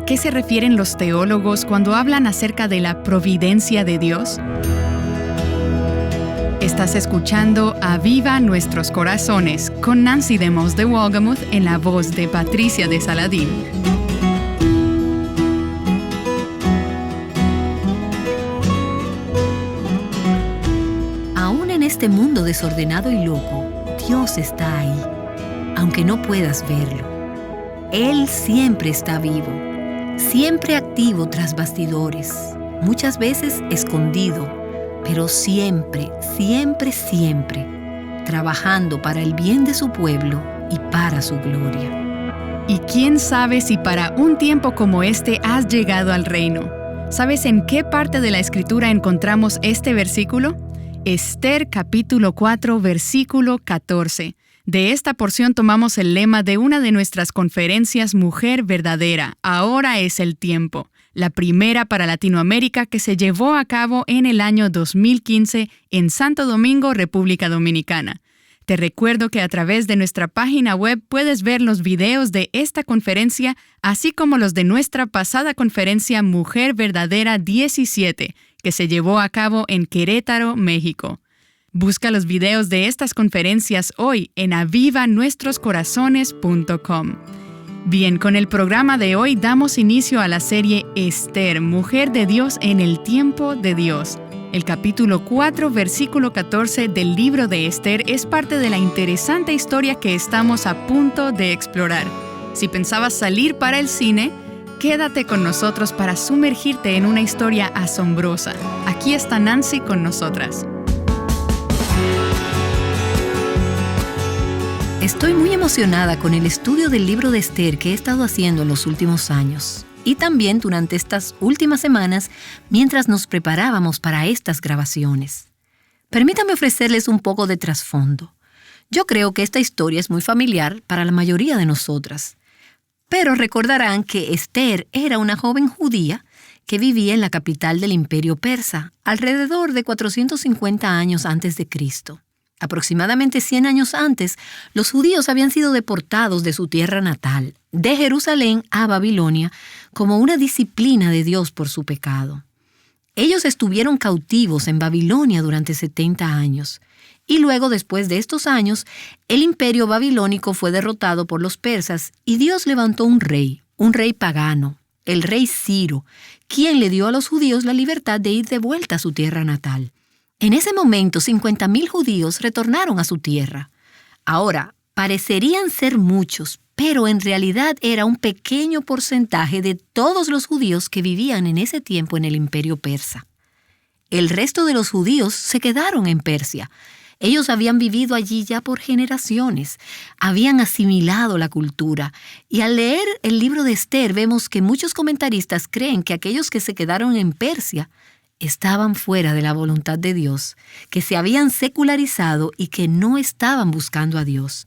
a qué se refieren los teólogos cuando hablan acerca de la providencia de Dios? Estás escuchando Aviva Nuestros Corazones con Nancy DeMoss de Wolgemuth en la voz de Patricia de Saladín. Aún en este mundo desordenado y loco, Dios está ahí, aunque no puedas verlo. Él siempre está vivo, siempre activo tras bastidores, muchas veces escondido, pero siempre, siempre, siempre, trabajando para el bien de su pueblo y para su gloria. Y quién sabe si para un tiempo como este has llegado al reino. ¿Sabes en qué parte de la Escritura encontramos este versículo? Esther capítulo 4, versículo 14. De esta porción tomamos el lema de una de nuestras conferencias Mujer Verdadera, Ahora es el tiempo, la primera para Latinoamérica que se llevó a cabo en el año 2015 en Santo Domingo, República Dominicana. Te recuerdo que a través de nuestra página web puedes ver los videos de esta conferencia, así como los de nuestra pasada conferencia Mujer Verdadera 17, que se llevó a cabo en Querétaro, México. Busca los videos de estas conferencias hoy en avivanuestroscorazones.com. Bien, con el programa de hoy damos inicio a la serie Esther, Mujer de Dios en el tiempo de Dios. El capítulo 4, versículo 14 del libro de Esther es parte de la interesante historia que estamos a punto de explorar. Si pensabas salir para el cine, quédate con nosotros para sumergirte en una historia asombrosa. Aquí está Nancy con nosotras. Estoy muy emocionada con el estudio del libro de Esther que he estado haciendo en los últimos años y también durante estas últimas semanas mientras nos preparábamos para estas grabaciones. Permítame ofrecerles un poco de trasfondo. Yo creo que esta historia es muy familiar para la mayoría de nosotras, pero recordarán que Esther era una joven judía que vivía en la capital del Imperio Persa, alrededor de 450 años antes de Cristo. Aproximadamente 100 años antes, los judíos habían sido deportados de su tierra natal, de Jerusalén a Babilonia, como una disciplina de Dios por su pecado. Ellos estuvieron cautivos en Babilonia durante 70 años, y luego, después de estos años, el imperio babilónico fue derrotado por los persas y Dios levantó un rey pagano, el rey Ciro, quien le dio a los judíos la libertad de ir de vuelta a su tierra natal. En ese momento, 50,000 judíos retornaron a su tierra. Ahora, parecerían ser muchos, pero en realidad era un pequeño porcentaje de todos los judíos que vivían en ese tiempo en el imperio persa. El resto de los judíos se quedaron en Persia. Ellos habían vivido allí ya por generaciones, habían asimilado la cultura. Y al leer el libro de Esther vemos que muchos comentaristas creen que aquellos que se quedaron en Persia estaban fuera de la voluntad de Dios, que se habían secularizado y que no estaban buscando a Dios.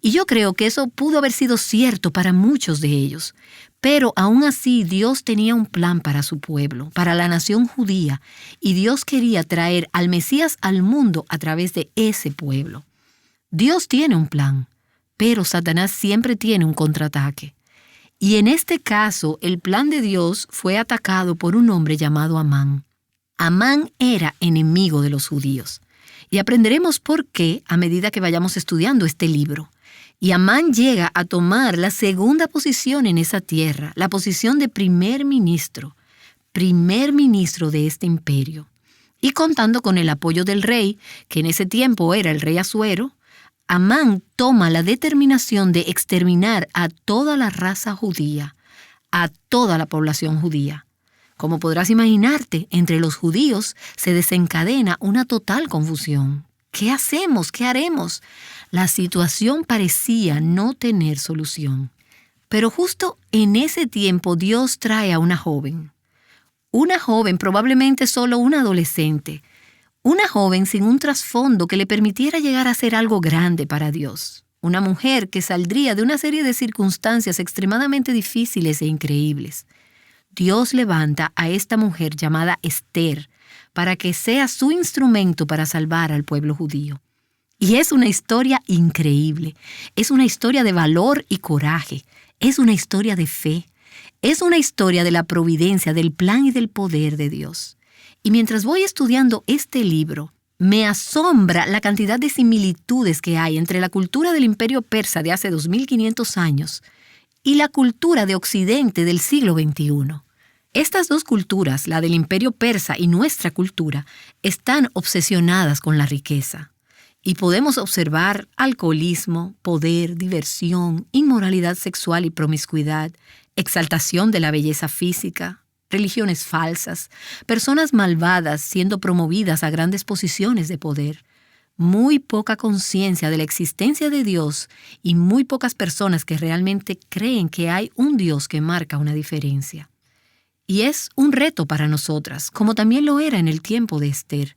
Y yo creo que eso pudo haber sido cierto para muchos de ellos, pero aún así Dios tenía un plan para su pueblo, para la nación judía, y Dios quería traer al Mesías al mundo a través de ese pueblo. Dios tiene un plan, pero Satanás siempre tiene un contraataque. Y en este caso, el plan de Dios fue atacado por un hombre llamado Amán. Amán era enemigo de los judíos. Y aprenderemos por qué a medida que vayamos estudiando este libro. Y Amán llega a tomar la segunda posición en esa tierra, la posición de primer ministro de este imperio. Y contando con el apoyo del rey, que en ese tiempo era el rey Asuero, Amán toma la determinación de exterminar a toda la raza judía, a toda la población judía. Como podrás imaginarte, entre los judíos se desencadena una total confusión. ¿Qué hacemos? ¿Qué haremos? La situación parecía no tener solución. Pero justo en ese tiempo Dios trae a una joven. Una joven, probablemente solo una adolescente. Una joven sin un trasfondo que le permitiera llegar a ser algo grande para Dios. Una mujer que saldría de una serie de circunstancias extremadamente difíciles e increíbles. Dios levanta a esta mujer llamada Esther para que sea su instrumento para salvar al pueblo judío. Y es una historia increíble. Es una historia de valor y coraje. Es una historia de fe. Es una historia de la providencia, del plan y del poder de Dios. Y mientras voy estudiando este libro, me asombra la cantidad de similitudes que hay entre la cultura del Imperio Persa de hace 2500 años y la cultura de Occidente del siglo XXI. Estas dos culturas, la del Imperio Persa y nuestra cultura, están obsesionadas con la riqueza. Y podemos observar alcoholismo, poder, diversión, inmoralidad sexual y promiscuidad, exaltación de la belleza física, religiones falsas, personas malvadas siendo promovidas a grandes posiciones de poder, muy poca conciencia de la existencia de Dios y muy pocas personas que realmente creen que hay un Dios que marca una diferencia. Y es un reto para nosotras, como también lo era en el tiempo de Esther,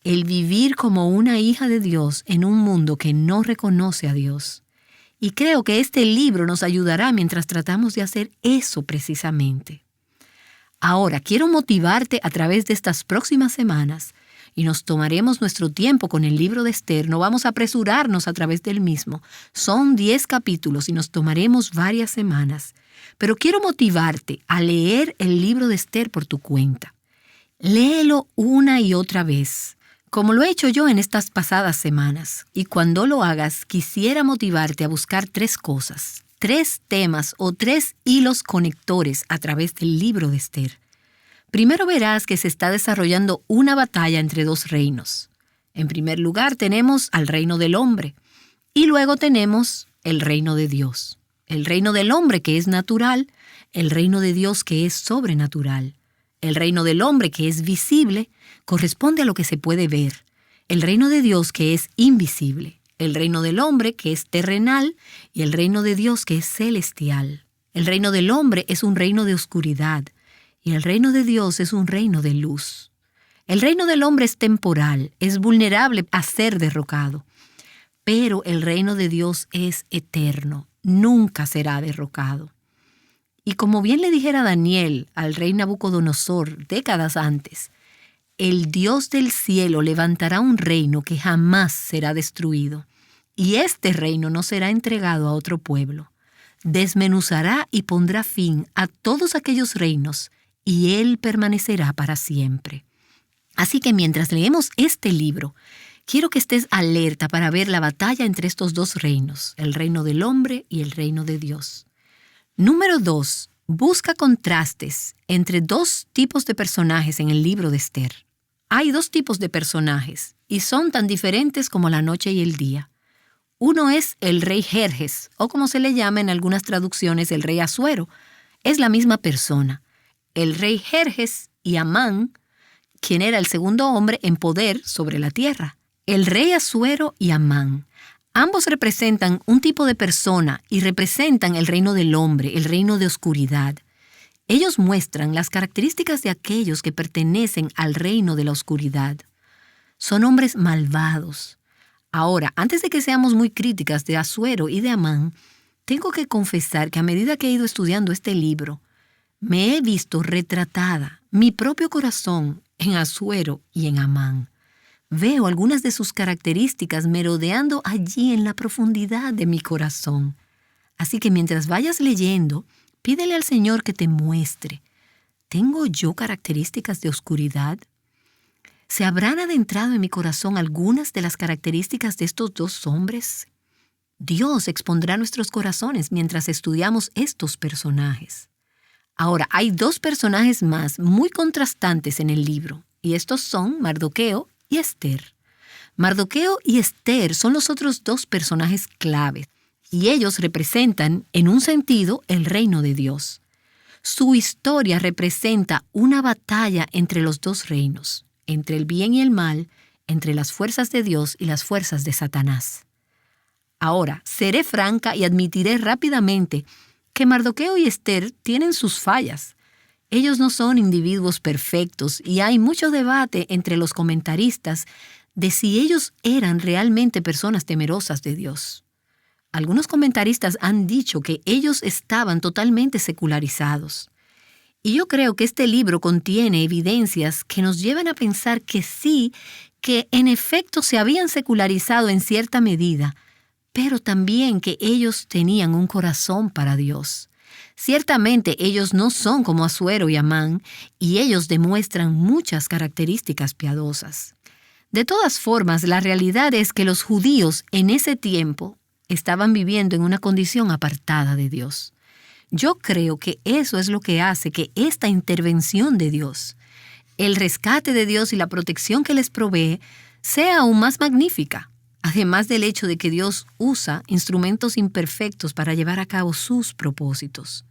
el vivir como una hija de Dios en un mundo que no reconoce a Dios. Y creo que este libro nos ayudará mientras tratamos de hacer eso precisamente. Ahora, quiero motivarte a través de estas próximas semanas y nos tomaremos nuestro tiempo con el libro de Esther. No vamos a apresurarnos a través del mismo. Son 10 capítulos y nos tomaremos varias semanas. Pero quiero motivarte a leer el libro de Esther por tu cuenta. Léelo una y otra vez, como lo he hecho yo en estas pasadas semanas. Y cuando lo hagas, quisiera motivarte a buscar 3 cosas. 3 temas o 3 hilos conectores a través del libro de Esther. Primero verás que se está desarrollando una batalla entre 2 reinos. En primer lugar tenemos al reino del hombre y luego tenemos el reino de Dios. El reino del hombre que es natural, el reino de Dios que es sobrenatural. El reino del hombre que es visible corresponde a lo que se puede ver. El reino de Dios que es invisible. El reino del hombre que es terrenal y el reino de Dios que es celestial. El reino del hombre es un reino de oscuridad y el reino de Dios es un reino de luz. El reino del hombre es temporal, es vulnerable a ser derrocado, pero el reino de Dios es eterno, nunca será derrocado. Y como bien le dijera Daniel al rey Nabucodonosor décadas antes, el Dios del cielo levantará un reino que jamás será destruido. Y este reino no será entregado a otro pueblo. Desmenuzará y pondrá fin a todos aquellos reinos, y Él permanecerá para siempre. Así que mientras leemos este libro, quiero que estés alerta para ver la batalla entre estos 2 reinos, el reino del hombre y el reino de Dios. Número 2. Busca contrastes entre 2 tipos de personajes en el libro de Esther. Hay 2 tipos de personajes, y son tan diferentes como la noche y el día. Uno es el rey Jerjes, o como se le llama en algunas traducciones, el rey Asuero. Es la misma persona. El rey Jerjes y Amán, quien era el segundo hombre en poder sobre la tierra. El rey Asuero y Amán. Ambos representan un tipo de persona y representan el reino del hombre, el reino de oscuridad. Ellos muestran las características de aquellos que pertenecen al reino de la oscuridad. Son hombres malvados. Ahora, antes de que seamos muy críticas de Asuero y de Amán, tengo que confesar que a medida que he ido estudiando este libro, me he visto retratada, mi propio corazón, en Asuero y en Amán. Veo algunas de sus características merodeando allí en la profundidad de mi corazón. Así que mientras vayas leyendo, pídele al Señor que te muestre. ¿Tengo yo características de oscuridad? ¿Se habrán adentrado en mi corazón algunas de las características de estos 2 hombres? Dios expondrá nuestros corazones mientras estudiamos estos personajes. Ahora, hay 2 personajes más muy contrastantes en el libro, y estos son Mardoqueo y Esther. Mardoqueo y Esther son los otros 2 personajes claves, y ellos representan, en un sentido, el reino de Dios. Su historia representa una batalla entre los 2 reinos, entre el bien y el mal, entre las fuerzas de Dios y las fuerzas de Satanás. Ahora, seré franca y admitiré rápidamente que Mardoqueo y Esther tienen sus fallas. Ellos no son individuos perfectos y hay mucho debate entre los comentaristas de si ellos eran realmente personas temerosas de Dios. Algunos comentaristas han dicho que ellos estaban totalmente secularizados. Y yo creo que este libro contiene evidencias que nos llevan a pensar que sí, que en efecto se habían secularizado en cierta medida, pero también que ellos tenían un corazón para Dios. Ciertamente ellos no son como Asuero y Amán, y ellos demuestran muchas características piadosas. De todas formas, la realidad es que los judíos en ese tiempo estaban viviendo en una condición apartada de Dios. Yo creo que eso es lo que hace que esta intervención de Dios, el rescate de Dios y la protección que les provee, sea aún más magnífica, además del hecho de que Dios usa instrumentos imperfectos para llevar a cabo sus propósitos.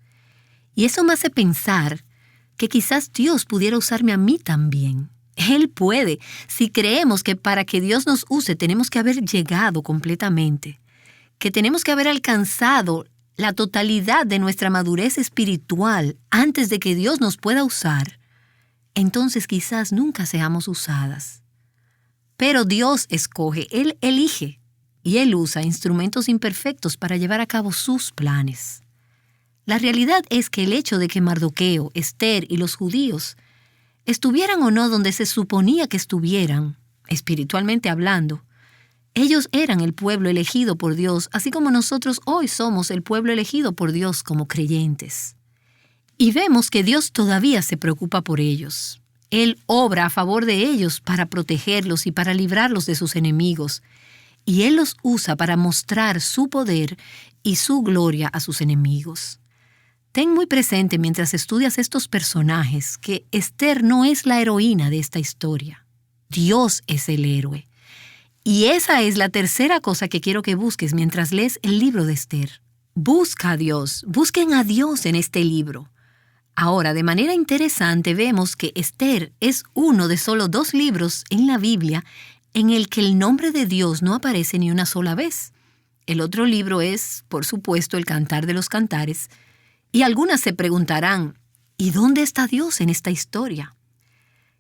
Y eso me hace pensar que quizás Dios pudiera usarme a mí también. Él puede, si creemos que para que Dios nos use tenemos que haber llegado completamente, que tenemos que haber alcanzado la totalidad de nuestra madurez espiritual antes de que Dios nos pueda usar, entonces quizás nunca seamos usadas. Pero Dios escoge, Él elige, y Él usa instrumentos imperfectos para llevar a cabo sus planes. La realidad es que el hecho de que Mardoqueo, Esther y los judíos estuvieran o no donde se suponía que estuvieran, espiritualmente hablando, ellos eran el pueblo elegido por Dios, así como nosotros hoy somos el pueblo elegido por Dios como creyentes. Y vemos que Dios todavía se preocupa por ellos. Él obra a favor de ellos para protegerlos y para librarlos de sus enemigos, y Él los usa para mostrar su poder y su gloria a sus enemigos. Ten muy presente mientras estudias estos personajes que Esther no es la heroína de esta historia. Dios es el héroe. Y esa es la tercera cosa que quiero que busques mientras lees el libro de Esther. Busca a Dios, busquen a Dios en este libro. Ahora, de manera interesante, vemos que Esther es uno de solo 2 libros en la Biblia en el que el nombre de Dios no aparece ni una sola vez. El otro libro es, por supuesto, el Cantar de los Cantares. Y algunas se preguntarán, ¿y dónde está Dios en esta historia?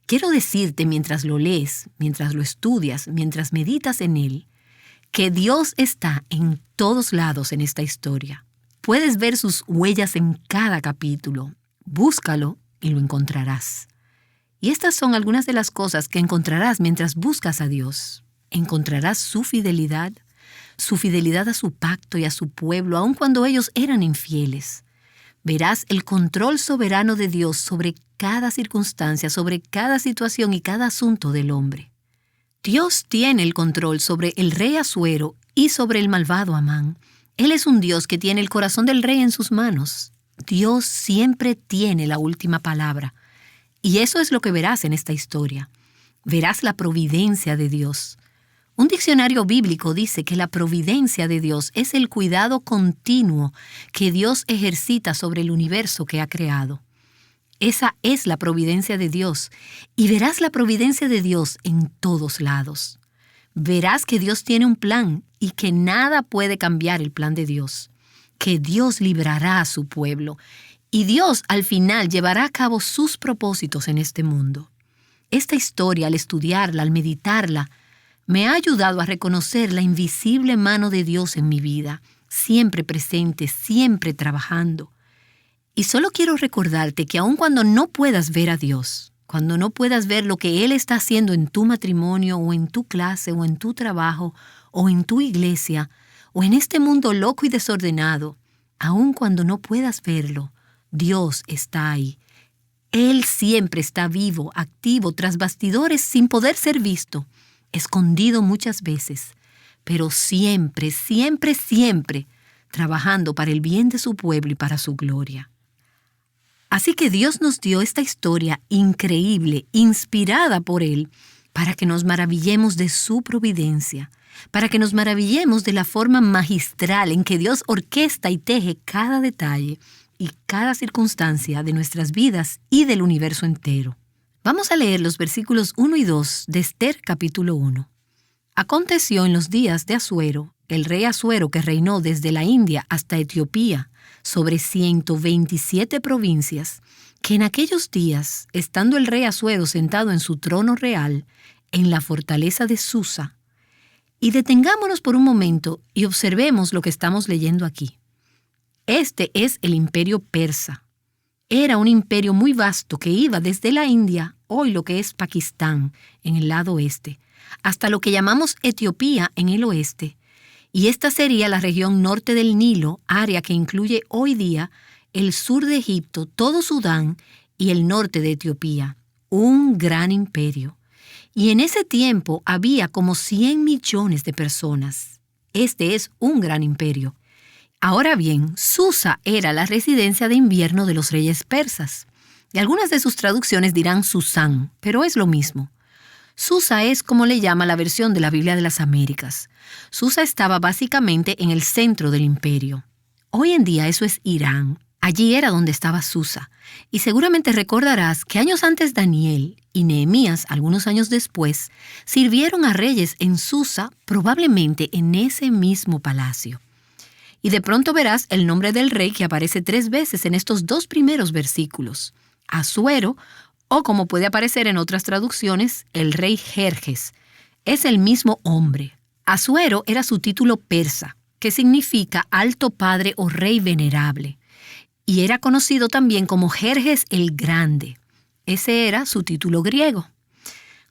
Quiero decirte mientras lo lees, mientras lo estudias, mientras meditas en él, que Dios está en todos lados en esta historia. Puedes ver sus huellas en cada capítulo. Búscalo y lo encontrarás. Y estas son algunas de las cosas que encontrarás mientras buscas a Dios. Encontrarás su fidelidad a su pacto y a su pueblo, aun cuando ellos eran infieles. Verás el control soberano de Dios sobre cada circunstancia, sobre cada situación y cada asunto del hombre. Dios tiene el control sobre el rey Asuero y sobre el malvado Amán. Él es un Dios que tiene el corazón del rey en sus manos. Dios siempre tiene la última palabra. Y eso es lo que verás en esta historia. Verás la providencia de Dios. Un diccionario bíblico dice que la providencia de Dios es el cuidado continuo que Dios ejercita sobre el universo que ha creado. Esa es la providencia de Dios, y verás la providencia de Dios en todos lados. Verás que Dios tiene un plan y que nada puede cambiar el plan de Dios, que Dios librará a su pueblo, y Dios al final llevará a cabo sus propósitos en este mundo. Esta historia, al estudiarla, al meditarla, me ha ayudado a reconocer la invisible mano de Dios en mi vida, siempre presente, siempre trabajando. Y solo quiero recordarte que aun cuando no puedas ver a Dios, cuando no puedas ver lo que Él está haciendo en tu matrimonio, o en tu clase, o en tu trabajo, o en tu iglesia, o en este mundo loco y desordenado, aun cuando no puedas verlo, Dios está ahí. Él siempre está vivo, activo, tras bastidores, sin poder ser visto, escondido muchas veces, pero siempre, siempre, siempre trabajando para el bien de su pueblo y para su gloria. Así que Dios nos dio esta historia increíble, inspirada por Él, para que nos maravillemos de su providencia, para que nos maravillemos de la forma magistral en que Dios orquesta y teje cada detalle y cada circunstancia de nuestras vidas y del universo entero. Vamos a leer los versículos 1 y 2 de Esther capítulo 1. Aconteció en los días de Asuero, el rey Asuero que reinó desde la India hasta Etiopía, sobre 127 provincias, que en aquellos días, estando el rey Asuero sentado en su trono real, en la fortaleza de Susa, y detengámonos por un momento y observemos lo que estamos leyendo aquí. Este es el imperio persa. Era un imperio muy vasto que iba desde la India, hoy lo que es Pakistán, en el lado oeste, hasta lo que llamamos Etiopía en el oeste. Y esta sería la región norte del Nilo, área que incluye hoy día el sur de Egipto, todo Sudán y el norte de Etiopía. Un gran imperio. Y en ese tiempo había como 100 millones de personas. Este es un gran imperio. Ahora bien, Susa era la residencia de invierno de los reyes persas. Y algunas de sus traducciones dirán Susán, pero es lo mismo. Susa es como le llama la versión de la Biblia de las Américas. Susa estaba básicamente en el centro del imperio. Hoy en día eso es Irán. Allí era donde estaba Susa. Y seguramente recordarás que años antes Daniel y Nehemías, algunos años después, sirvieron a reyes en Susa, probablemente en ese mismo palacio. Y de pronto verás el nombre del rey que aparece 3 veces en estos 2 primeros versículos. Asuero, o como puede aparecer en otras traducciones, el rey Jerjes. Es el mismo hombre. Asuero era su título persa, que significa alto padre o rey venerable. Y era conocido también como Jerjes el Grande. Ese era su título griego.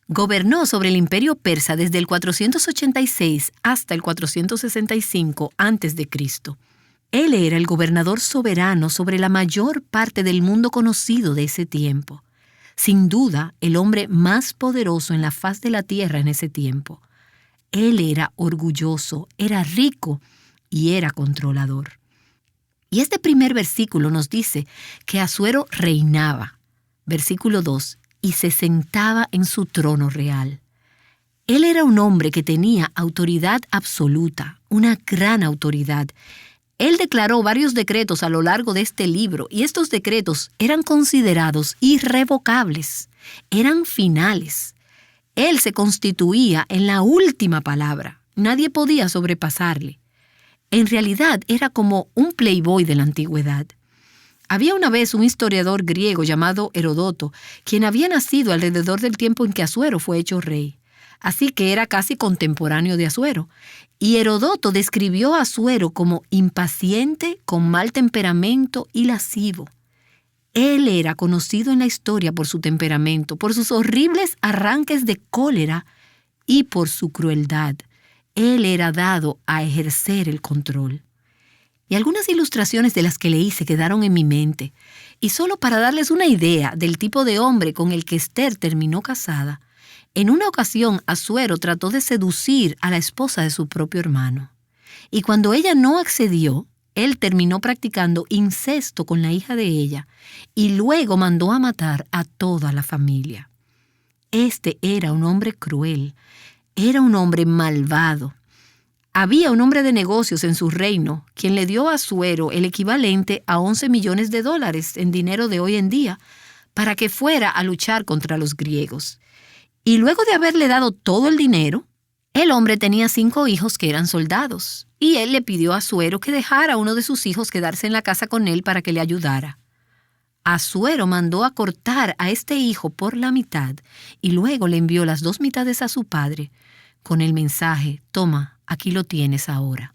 Gobernó sobre el imperio persa desde el 486 hasta el 465 a.C. Él era el gobernador soberano sobre la mayor parte del mundo conocido de ese tiempo. Sin duda, el hombre más poderoso en la faz de la tierra en ese tiempo. Él era orgulloso, era rico y era controlador. Y este primer versículo nos dice que Asuero reinaba. Versículo 2, y se sentaba en su trono real. Él era un hombre que tenía autoridad absoluta, una gran autoridad. Él declaró varios decretos a lo largo de este libro y estos decretos eran considerados irrevocables, eran finales. Él se constituía en la última palabra, nadie podía sobrepasarle. En realidad era como un playboy de la antigüedad. Había una vez un historiador griego llamado Herodoto, quien había nacido alrededor del tiempo en que Asuero fue hecho rey. Así que era casi contemporáneo de Asuero. Y Herodoto describió a Asuero como impaciente, con mal temperamento y lascivo. Él era conocido en la historia por su temperamento, por sus horribles arranques de cólera y por su crueldad. Él era dado a ejercer el control. Y algunas ilustraciones de las que leí se quedaron en mi mente. Y solo para darles una idea del tipo de hombre con el que Esther terminó casada, en una ocasión Asuero trató de seducir a la esposa de su propio hermano. Y cuando ella no accedió, él terminó practicando incesto con la hija de ella y luego mandó a matar a toda la familia. Este era un hombre cruel. Era un hombre malvado. Había un hombre de negocios en su reino quien le dio a Asuero el equivalente a $11 millones en dinero de hoy en día para que fuera a luchar contra los griegos. Y luego de haberle dado todo el dinero, el hombre tenía 5 hijos que eran soldados y él le pidió a Asuero que dejara a uno de sus hijos quedarse en la casa con él para que le ayudara. Asuero mandó a cortar a este hijo por la mitad y luego le envió las 2 mitades a su padre con el mensaje: toma, aquí lo tienes ahora.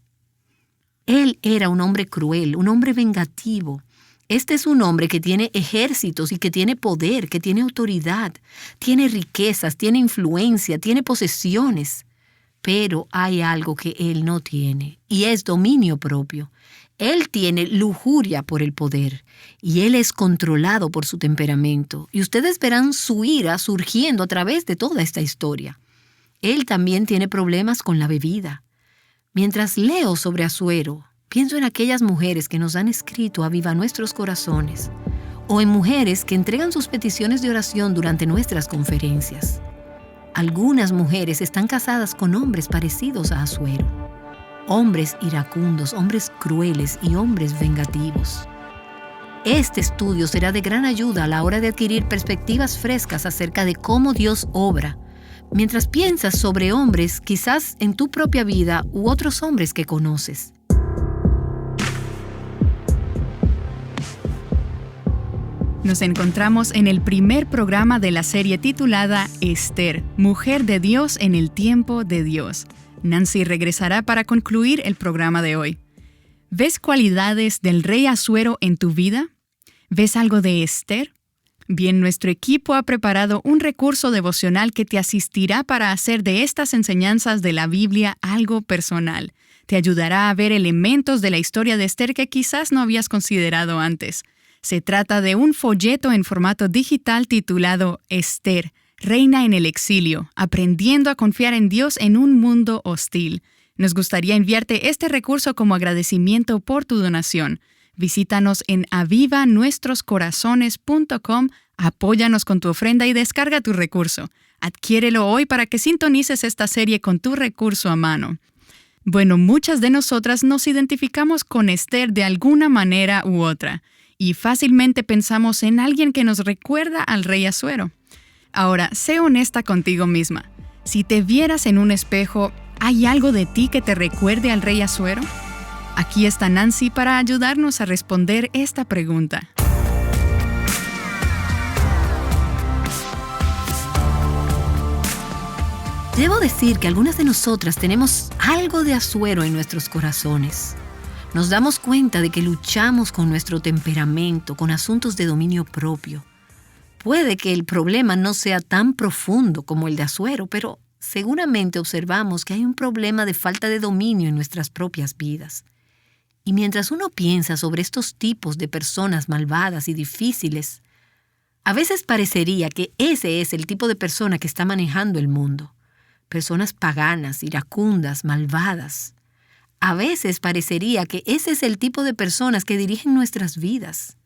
Él era un hombre cruel, un hombre vengativo. Este es un hombre que tiene ejércitos y que tiene poder, que tiene autoridad, tiene riquezas, tiene influencia, tiene posesiones. Pero hay algo que él no tiene y es dominio propio. Él tiene lujuria por el poder y él es controlado por su temperamento. Y ustedes verán su ira surgiendo a través de toda esta historia. Él también tiene problemas con la bebida. Mientras leo sobre Asuero, pienso en aquellas mujeres que nos han escrito a viva nuestros corazones o en mujeres que entregan sus peticiones de oración durante nuestras conferencias. Algunas mujeres están casadas con hombres parecidos a Asuero. Hombres iracundos, hombres crueles y hombres vengativos. Este estudio será de gran ayuda a la hora de adquirir perspectivas frescas acerca de cómo Dios obra, mientras piensas sobre hombres quizás en tu propia vida u otros hombres que conoces. Nos encontramos en el primer programa de la serie titulada Esther, Mujer de Dios en el tiempo de Dios. Nancy regresará para concluir el programa de hoy. ¿Ves cualidades del rey Asuero en tu vida? ¿Ves algo de Esther? Bien, nuestro equipo ha preparado un recurso devocional que te asistirá para hacer de estas enseñanzas de la Biblia algo personal. Te ayudará a ver elementos de la historia de Esther que quizás no habías considerado antes. Se trata de un folleto en formato digital titulado Esther, Reina en el Exilio, aprendiendo a confiar en Dios en un mundo hostil. Nos gustaría enviarte este recurso como agradecimiento por tu donación. Visítanos en avivanuestroscorazones.com, apóyanos con tu ofrenda y descarga tu recurso. Adquiérelo hoy para que sintonices esta serie con tu recurso a mano. Bueno, muchas de nosotras nos identificamos con Esther de alguna manera u otra, y fácilmente pensamos en alguien que nos recuerda al rey Asuero. Ahora, sé honesta contigo misma. Si te vieras en un espejo, ¿hay algo de ti que te recuerde al rey Asuero? Aquí está Nancy para ayudarnos a responder esta pregunta. Debo decir que algunas de nosotras tenemos algo de Asuero en nuestros corazones. Nos damos cuenta de que luchamos con nuestro temperamento, con asuntos de dominio propio. Puede que el problema no sea tan profundo como el de Asuero, pero seguramente observamos que hay un problema de falta de dominio en nuestras propias vidas. Y mientras uno piensa sobre estos tipos de personas malvadas y difíciles, a veces parecería que ese es el tipo de persona que está manejando el mundo. Personas paganas, iracundas, malvadas. A veces parecería que ese es el tipo de personas que dirigen nuestras vidas.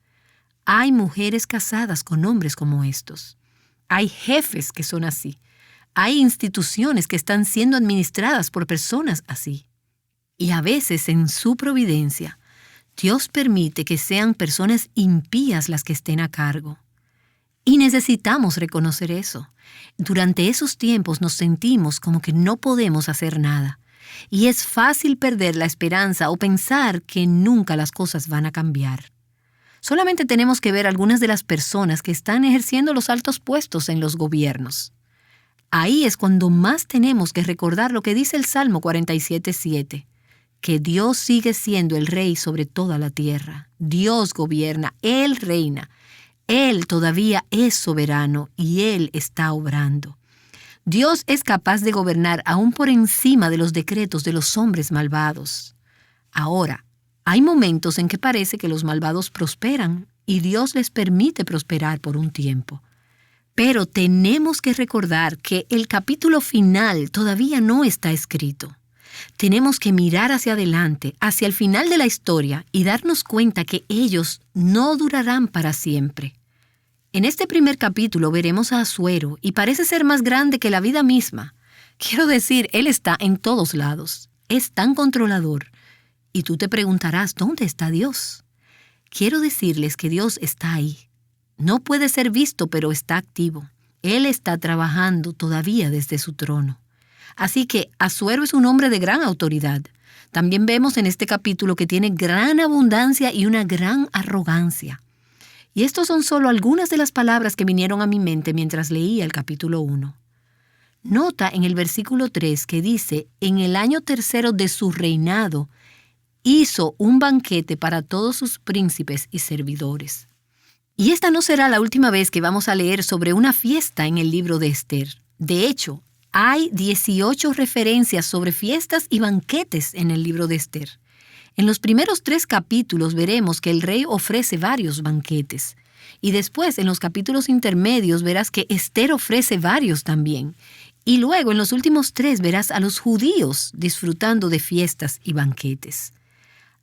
Hay mujeres casadas con hombres como estos. Hay jefes que son así. Hay instituciones que están siendo administradas por personas así. Y a veces, en su providencia, Dios permite que sean personas impías las que estén a cargo. Y necesitamos reconocer eso. Durante esos tiempos nos sentimos como que no podemos hacer nada. Y es fácil perder la esperanza o pensar que nunca las cosas van a cambiar. Solamente tenemos que ver algunas de las personas que están ejerciendo los altos puestos en los gobiernos. Ahí es cuando más tenemos que recordar lo que dice el Salmo 47:7. Que Dios sigue siendo el rey sobre toda la tierra. Dios gobierna, Él reina. Él todavía es soberano y Él está obrando. Dios es capaz de gobernar aún por encima de los decretos de los hombres malvados. Ahora, hay momentos en que parece que los malvados prosperan y Dios les permite prosperar por un tiempo. Pero tenemos que recordar que el capítulo final todavía no está escrito. Tenemos que mirar hacia adelante, hacia el final de la historia y darnos cuenta que ellos no durarán para siempre. En este primer capítulo veremos a Asuero y parece ser más grande que la vida misma. Quiero decir, él está en todos lados. Es tan controlador. Y tú te preguntarás, ¿dónde está Dios? Quiero decirles que Dios está ahí. No puede ser visto, pero está activo. Él está trabajando todavía desde su trono. Así que Asuero es un hombre de gran autoridad. También vemos en este capítulo que tiene gran abundancia y una gran arrogancia. Y estos son solo algunas de las palabras que vinieron a mi mente mientras leía el capítulo 1. Nota en el versículo 3 que dice, en el año 3 de su reinado, hizo un banquete para todos sus príncipes y servidores. Y esta no será la última vez que vamos a leer sobre una fiesta en el libro de Esther. De hecho, hay 18 referencias sobre fiestas y banquetes en el libro de Esther. En los primeros 3 capítulos veremos que el rey ofrece varios banquetes. Y después, en los capítulos intermedios, verás que Esther ofrece varios también. Y luego, en los últimos 3, verás a los judíos disfrutando de fiestas y banquetes.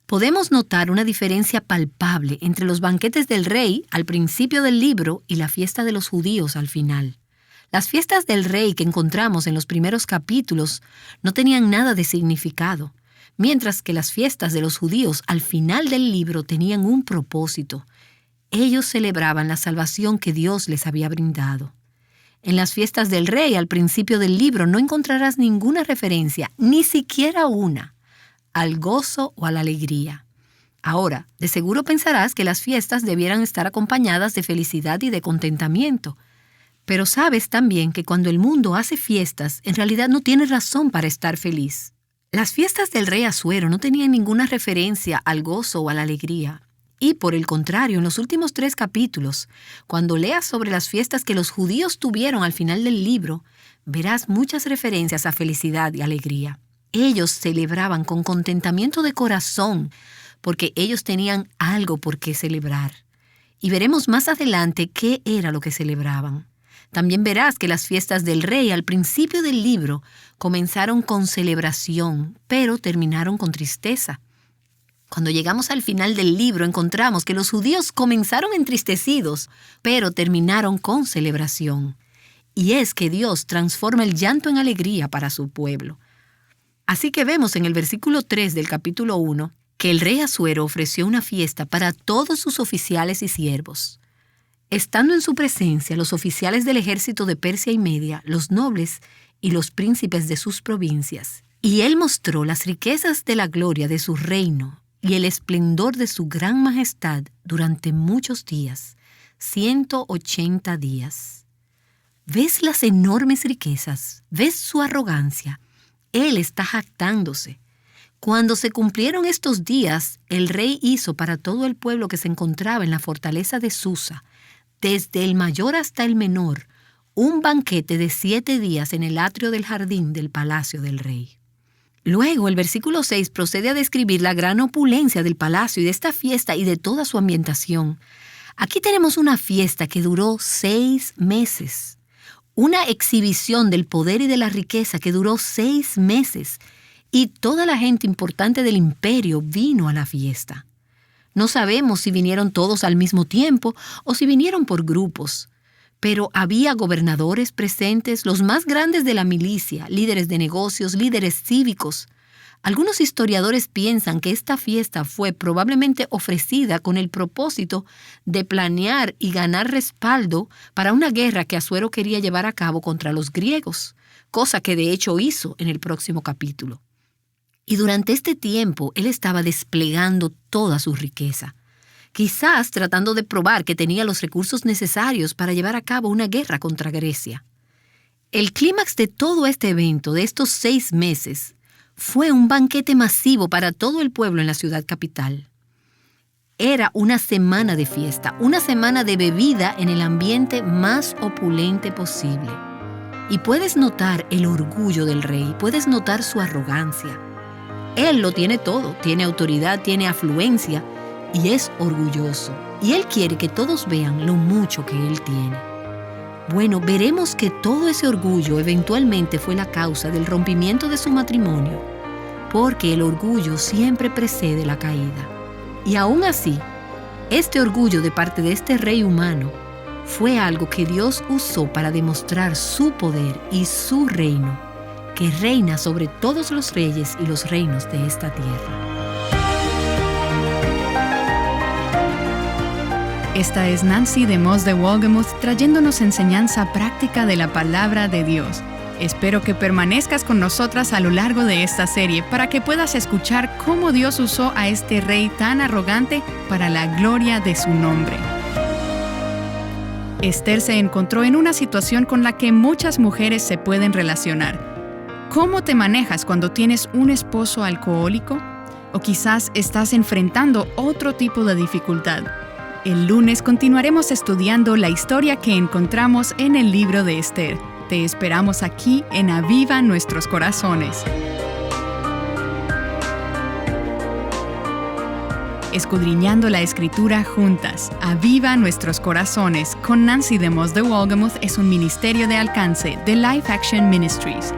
Podemos notar una diferencia palpable entre los banquetes del rey al principio del libro y la fiesta de los judíos al final. Las fiestas del rey que encontramos en los primeros capítulos no tenían nada de significado, mientras que las fiestas de los judíos al final del libro tenían un propósito. Ellos celebraban la salvación que Dios les había brindado. En las fiestas del rey al principio del libro no encontrarás ninguna referencia, ni siquiera una, al gozo o a la alegría. Ahora, de seguro pensarás que las fiestas debieran estar acompañadas de felicidad y de contentamiento. Pero sabes también que cuando el mundo hace fiestas, en realidad no tiene razón para estar feliz. Las fiestas del rey Asuero no tenían ninguna referencia al gozo o a la alegría. Y por el contrario, en los últimos 3 capítulos, cuando leas sobre las fiestas que los judíos tuvieron al final del libro, verás muchas referencias a felicidad y alegría. Ellos celebraban con contentamiento de corazón porque ellos tenían algo por qué celebrar. Y veremos más adelante qué era lo que celebraban. También verás que las fiestas del rey al principio del libro comenzaron con celebración, pero terminaron con tristeza. Cuando llegamos al final del libro encontramos que los judíos comenzaron entristecidos, pero terminaron con celebración. Y es que Dios transforma el llanto en alegría para su pueblo. Así que vemos en el versículo 3 del capítulo 1 que el rey Asuero ofreció una fiesta para todos sus oficiales y siervos. Estando en su presencia los oficiales del ejército de Persia y Media, los nobles y los príncipes de sus provincias, y él mostró las riquezas de la gloria de su reino y el esplendor de su gran majestad durante muchos días, 180 días. ¿Ves las enormes riquezas? ¿Ves su arrogancia? Él está jactándose. Cuando se cumplieron estos días, el rey hizo para todo el pueblo que se encontraba en la fortaleza de Susa, desde el mayor hasta el menor, un banquete de 7 días en el atrio del jardín del palacio del rey. Luego, el versículo 6 procede a describir la gran opulencia del palacio y de esta fiesta y de toda su ambientación. Aquí tenemos una fiesta que duró 6 meses. Una exhibición del poder y de la riqueza que duró 6 meses. Y toda la gente importante del imperio vino a la fiesta. No sabemos si vinieron todos al mismo tiempo o si vinieron por grupos. Pero había gobernadores presentes, los más grandes de la milicia, líderes de negocios, líderes cívicos. Algunos historiadores piensan que esta fiesta fue probablemente ofrecida con el propósito de planear y ganar respaldo para una guerra que Asuero quería llevar a cabo contra los griegos, cosa que de hecho hizo en el próximo capítulo. Y durante este tiempo él estaba desplegando toda su riqueza, quizás tratando de probar que tenía los recursos necesarios para llevar a cabo una guerra contra Grecia. El clímax de todo este evento, de estos 6 meses, fue un banquete masivo para todo el pueblo en la ciudad capital. Era una semana de fiesta, una semana de bebida en el ambiente más opulente posible. Y puedes notar el orgullo del rey, puedes notar su arrogancia. Él lo tiene todo, tiene autoridad, tiene afluencia y es orgulloso. Y él quiere que todos vean lo mucho que él tiene. Bueno, veremos que todo ese orgullo eventualmente fue la causa del rompimiento de su matrimonio, porque el orgullo siempre precede la caída. Y aún así, este orgullo de parte de este rey humano fue algo que Dios usó para demostrar su poder y su reino, que reina sobre todos los reyes y los reinos de esta tierra. Esta es Nancy DeMoss de Wolgemuth trayéndonos enseñanza práctica de la palabra de Dios. Espero que permanezcas con nosotras a lo largo de esta serie para que puedas escuchar cómo Dios usó a este rey tan arrogante para la gloria de su nombre. Esther se encontró en una situación con la que muchas mujeres se pueden relacionar. ¿Cómo te manejas cuando tienes un esposo alcohólico? O quizás estás enfrentando otro tipo de dificultad. El lunes continuaremos estudiando la historia que encontramos en el libro de Esther. Te esperamos aquí en Aviva Nuestros Corazones. Escudriñando la Escritura juntas. Aviva Nuestros Corazones con Nancy DeMoss de Wolgemuth es un ministerio de alcance de Life Action Ministries.